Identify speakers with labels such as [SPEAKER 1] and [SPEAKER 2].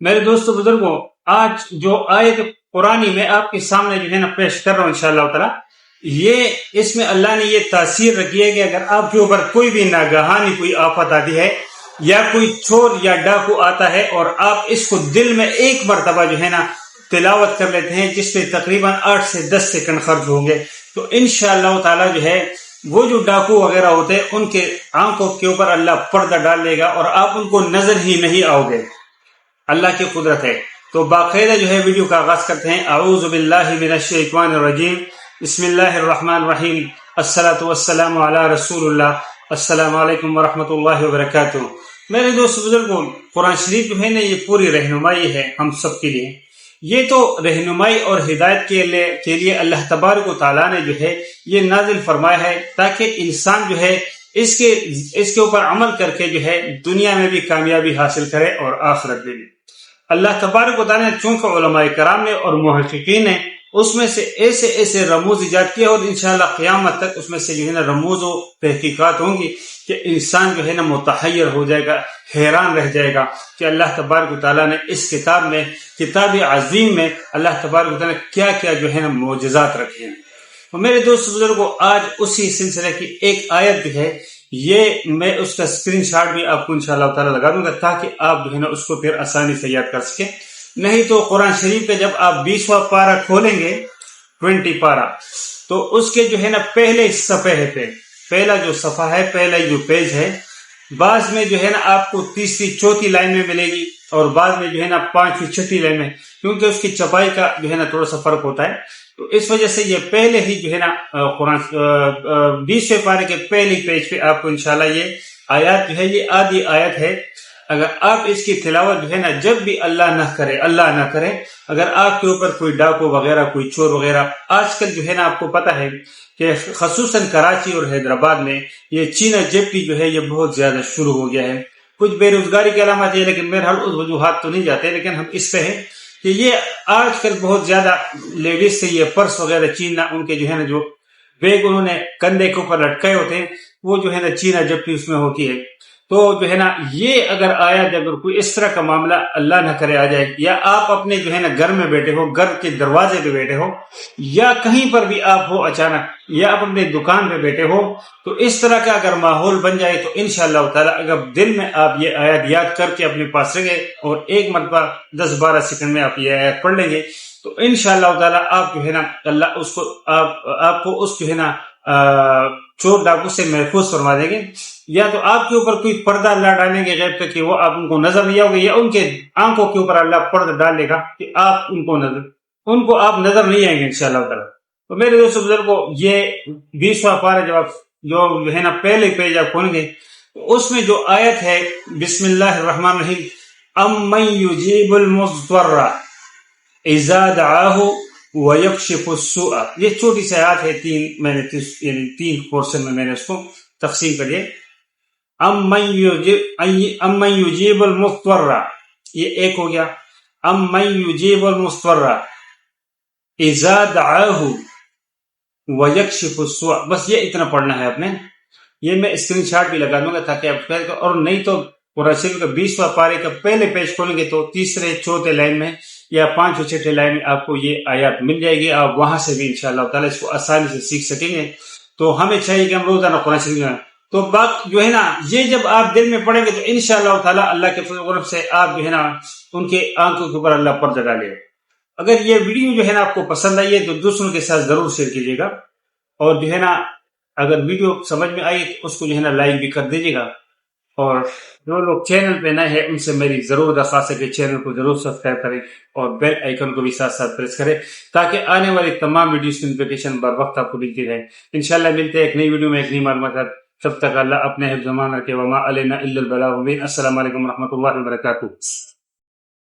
[SPEAKER 1] میرے دوستو بزرگوں، آج جو آیت قرآنی میں آپ کے سامنے جو ہے نا پیش کر رہا ہوں انشاءاللہ تعالی، اس میں اللہ نے یہ تاثیر رکھی ہے کہ اگر آپ کے اوپر کوئی بھی ناگہانی کوئی آفت آتی ہے یا کوئی چور یا ڈاکو آتا ہے اور آپ اس کو دل میں ایک مرتبہ جو ہے نا تلاوت کر لیتے ہیں، جس پہ تقریباً 8 سے 10 سیکنڈ خرچ ہوں گے، تو انشاءاللہ تعالی جو ہے وہ جو ڈاکو وغیرہ ہوتے ہیں ان کے آنکھوں کے اوپر اللہ پردہ ڈال دے گا اور آپ ان کو نظر ہی نہیں آؤ گے۔ اللہ کی قدرت ہے۔ تو باقاعدہ جو ہے ویڈیو کا آغاز کرتے ہیں۔ اعوذ باللہ من الشیطان الرجیم، بسم اللہ الرحمن الرحیم، الصلاۃ والسلام علی رسول اللہ، السلام علیکم ورحمۃ اللہ وبرکاتہ۔ میرے دوست بزرگوں، قرآن شریف جو ہے نا یہ پوری رہنمائی ہے ہم سب کے لیے۔ یہ تو رہنمائی اور ہدایت کے لیے اللہ تبارک و تعالیٰ نے جو ہے یہ نازل فرمایا ہے، تاکہ انسان جو ہے اس کے اوپر عمل کر کے جو ہے دنیا میں بھی کامیابی حاصل کرے اور آخرت میں بھی۔ اللہ تبارک و تعالیٰ نے چونکہ علماء کرام نے اور محققین نے اس میں سے ایسے رموز ایجاد کیا، اور انشاءاللہ قیامت تک اس میں سے جو ہے نا رموز و تحقیقات ہوں گی کہ انسان جو ہے نا متحیر ہو جائے گا، حیران رہ جائے گا کہ اللہ تبارک و تعالیٰ نے اس کتاب عظیم میں اللہ تبارک و تعالیٰ نے کیا کیا جو ہے نا معجزات رکھے ہیں۔ تو میرے دوست بزرگوں، آج اسی سلسلے کی ایک آیت جو ہے یہ میں اس کا اسکرین شاٹ بھی آپ کو انشاءاللہ تعالیٰ لگا دوں گا، تاکہ آپ جو ہے نا اس کو پھر آسانی سے یاد کر سکیں۔ نہیں تو قرآن شریف پہ جب آپ 20واں پارہ کھولیں گے، 20 پارہ، تو اس کے جو ہے نا پہلے صفحے پہ پہلا جو صفحہ ہے، پہلا جو پیج ہے، بعض میں جو ہے نا آپ کو 3ری 4تھی لائن میں ملے گی، اور بعض میں جو ہے نا 5ویں 6ٹھی لائن میں، کیونکہ اس کی چھپائی کا جو ہے نا تھوڑا سا فرق ہوتا ہے۔ تو اس وجہ سے یہ پہلے ہی جو ہے نا قرآن 20ویں پارے کے پہلے پیج پہ آپ کو انشاءاللہ یہ آیات جو ہے یہ آدھی آیت ہے۔ اگر آپ اس کی تلاوت جو ہے نا جب بھی اللہ نہ کرے اگر آپ کے اوپر کوئی ڈاکو وغیرہ، کوئی چور وغیرہ، آج کل جو ہے نا آپ کو پتہ ہے کہ خصوصاً کراچی اور حیدرآباد میں یہ چینہ جپٹی جو ہے یہ بہت زیادہ شروع ہو گیا ہے۔ کچھ بے روزگاری کے علامات ہے، لیکن بہرحال اس وجوہات تو نہیں جاتے، لیکن ہم اس پہ ہیں کہ یہ آج کل بہت زیادہ لیڈیز سے یہ پرس وغیرہ چیننا، ان کے جو ہے نا جو بیگ انہوں نے کندھے کے اوپر لٹکائے ہوتے ہیں، وہ جو ہے نا چینہ جپٹی اس میں ہوتی ہے۔ تو جو ہے نا یہ اگر کوئی اس طرح کا معاملہ اللہ نہ کرے آ جائے، یا آپ اپنے جو ہے نا گھر میں بیٹھے ہو، گھر کے دروازے پہ بیٹھے ہو، یا کہیں پر بھی آپ ہو اچانک، یا آپ اپنے دکان پہ بیٹھے ہو، تو اس طرح کا اگر ماحول بن جائے تو انشاءاللہ تعالیٰ اگر دل میں آپ یہ آیات یاد کر کے اپنے پاس رکھیں اور ایک مرتبہ 10-12 سیکنڈ میں آپ یہ آیات پڑھ لیں گے، تو انشاءاللہ تعالیٰ آپ جو ہے نا اللہ اس کو آپ کو اس جو ہے نا چور ڈاکو سے محفوظ فرما دیں گے، یا تو آپ کے اوپر کوئی پردہ اللہ ڈالیں گے غیب کا کہ وہ آپ ان کو نظر نہیں آؤ گے، یا ان کے آنکھوں کے اوپر اللہ پردہ ڈال لے گا کہ آپ ان کو آپ نظر نہیں آئیں گے انشاءاللہ تعالیٰ۔ تو میرے دوستو بزرگوں، یہ 20واں پارہ جو ہے نا پہلے پیج آپ کھولیں گے، اس میں جو آیت ہے بسم اللہ الرحمن الرحیم، امن یجیب المضطر اذا دعاہ وَيَكْشِفُ السُّوءَ، یہ چھوٹی سی آیات ہے، تین پورشن میں میں نے اس کو تقسیم کر دیا۔ امن یجیب المضطر، یہ ایک ہو گیا، امن یجیب المضطر اذا دعاہ وَيَكْشِفُ السُّوءَ، بس یہ اتنا پڑھنا ہے آپ نے۔ یہ میں اسکرین شاٹ بھی لگا دوں گا تاکہ آپ اور نہیں تو قرآن شریف کا 20واں پارے کا پہلے پیج کھولیں گے تو 3رے 4تھے لائن میں یا 5ویں 6ٹھے لائن میں آپ کو یہ آیات مل جائے گی، آپ وہاں سے بھی انشاءاللہ تعالیٰ اس کو آسانی سے سیکھ سکیں گے۔ تو ہمیں چاہیے کہ ہم روزانہ قرآن شریف میں تو بات جو ہے نا یہ جب آپ دل میں پڑھیں گے تو انشاءاللہ تعالیٰ اللہ کے فضل و کرم سے آپ جو ہے نا ان کے آنکھوں کے اوپر اللہ پردہ ڈالے گا۔ اگر یہ ویڈیو جو ہے نا آپ کو پسند آئی ہے تو دوسروں کے ساتھ ضرور شیئر کیجیے گا، اور جو ہے نا اگر ویڈیو سمجھ میں آئی تو اس کو جو ہے نا لائک بھی کر دیجیے گا، اور جو لوگ چینل پہ نئے ہیں ان سے میری ضرور درخواست ہے کہ چینل کو ضرور سبسکرائب کریں اور بیل آئیکن کو بھی ساتھ ساتھ پریس کریں تاکہ آنے والی تمام ویڈیوز کی نوٹیفیکیشن بر وقت آپ کو ملتی رہے۔ انشاءاللہ ملتے ہیں ایک نئی ویڈیو میں ایک نئی معلومات، تب تک اللہ اپنے حفظ امان رکھے، وما علینا الا البلاغ المبین۔ السلام علیکم ورحمۃ اللہ وبرکاتہ۔